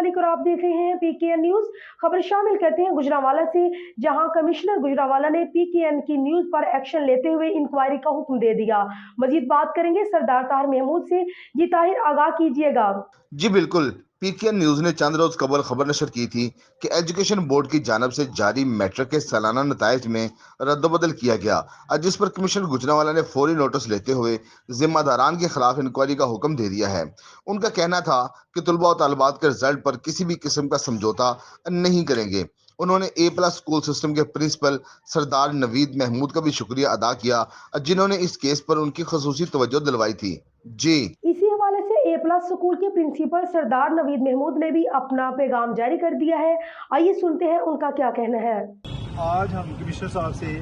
वालेकुम और आप देख रहे हैं पीकेएन न्यूज। खबर शामिल करते हैं गुजरांवाला से, जहां कमिश्नर गुजरांवाला ने पीकेएन की न्यूज पर एक्शन लेते हुए इंक्वायरी का हुक्म दे दिया। मजीद बात करेंगे सरदार ताहिर महमूद से। जी ताहिर, आगाह कीजिएगा। जी बिल्कुल। पीकेएन न्यूज ने चंद रोज कबल खबर नशर की थी कि एजुकेशन बोर्ड की जानब से जारी मैट्रिक के सालाना नताइज में रद्दबदल किया गया, जिस पर कमिश्नर गुजरांवाला ने फौरी नोटिस लेते हुए जिम्मेदारान के खिलाफ इंक्वायरी का हुक्म दे दिया है। उनका कहना था कि तलबा और तालिबात के रिजल्ट पर किसी भी किस्म का समझौता नहीं करेंगे। उन्होंने A+ स्कूल सिस्टम के प्रिंसिपल सरदार नवीद महमूद का भी शुक्रिया अदा किया, जिन्होंने इस केस पर उनकी खसूसी तवज्जो दिलवाई थी। जी, इसी हवाले से A+ स्कूल के प्रिंसिपल सरदार नवीद महमूद ने भी अपना पैगाम जारी कर दिया है। आइए सुनते हैं उनका क्या कहना है। आज हम कमिश्नर साहब से,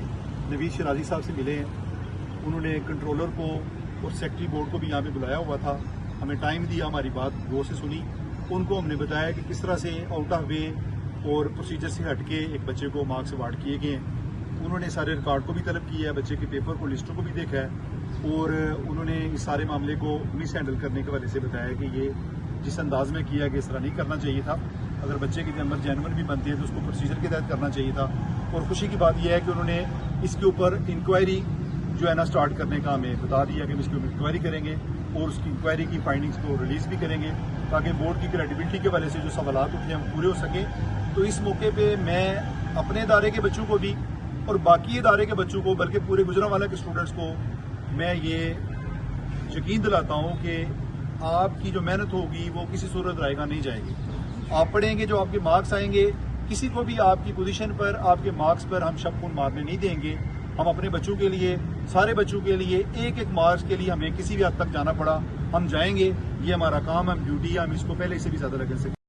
नवीद शराजी साहब से मिले हैं। उन्होंने कंट्रोलर को और सेक्रेटरी बोर्ड को भी यहाँ पे बुलाया हुआ था, हमें टाइम दिया, हमारी बात गौर से सुनी। उनको हमने बताया कि किस तरह से आउट ऑफ वे और प्रोसीजर से हट के एक बच्चे को मार्क्स अवार्ड किए गए हैं। उन्होंने सारे रिकॉर्ड को भी तलब किया है, बच्चे के पेपर को, लिस्टों को भी देखा है, और उन्होंने इस सारे मामले को मिस हैंडल करने के वजह से बताया कि ये जिस अंदाज में किया कि इस तरह नहीं करना चाहिए था। अगर बच्चे के अंदर जेन्युइन भी बनते हैं तो उसको प्रोसीजर के तहत करना चाहिए था। और खुशी की बात यह है कि उन्होंने इसके ऊपर इंक्वायरी जो है ना स्टार्ट करने का हमें बता दिया कि हम इसके ऊपर इंक्वायरी करेंगे और उसकी इंक्वायरी की फाइंडिंग्स को रिलीज भी करेंगे, ताकि बोर्ड की क्रेडिबिलिटी के वजह से जो सवालात उठे हम पूरे हो सके। तो इस मौके पे मैं अपने इदारे के बच्चों को भी और बाकी इदारे के बच्चों को, बल्कि पूरे गुजरांवाला के स्टूडेंट्स को मैं ये यकीन दिलाता हूँ कि आपकी जो मेहनत होगी वो किसी सूरत रायगा नहीं जाएगी। आप पढ़ेंगे, जो आपके मार्क्स आएंगे, किसी को भी आपकी पोजीशन पर, आपके मार्क्स पर हम शक मारने नहीं देंगे। हम अपने बच्चों के लिए, सारे बच्चों के लिए, एक एक मार्क्स के लिए हमें किसी भी हद तक जाना पड़ा, हम जाएंगे। ये हमारा काम है, हम ड्यूटी है, हम इसको पहले से भी ज्यादा लगे सकें।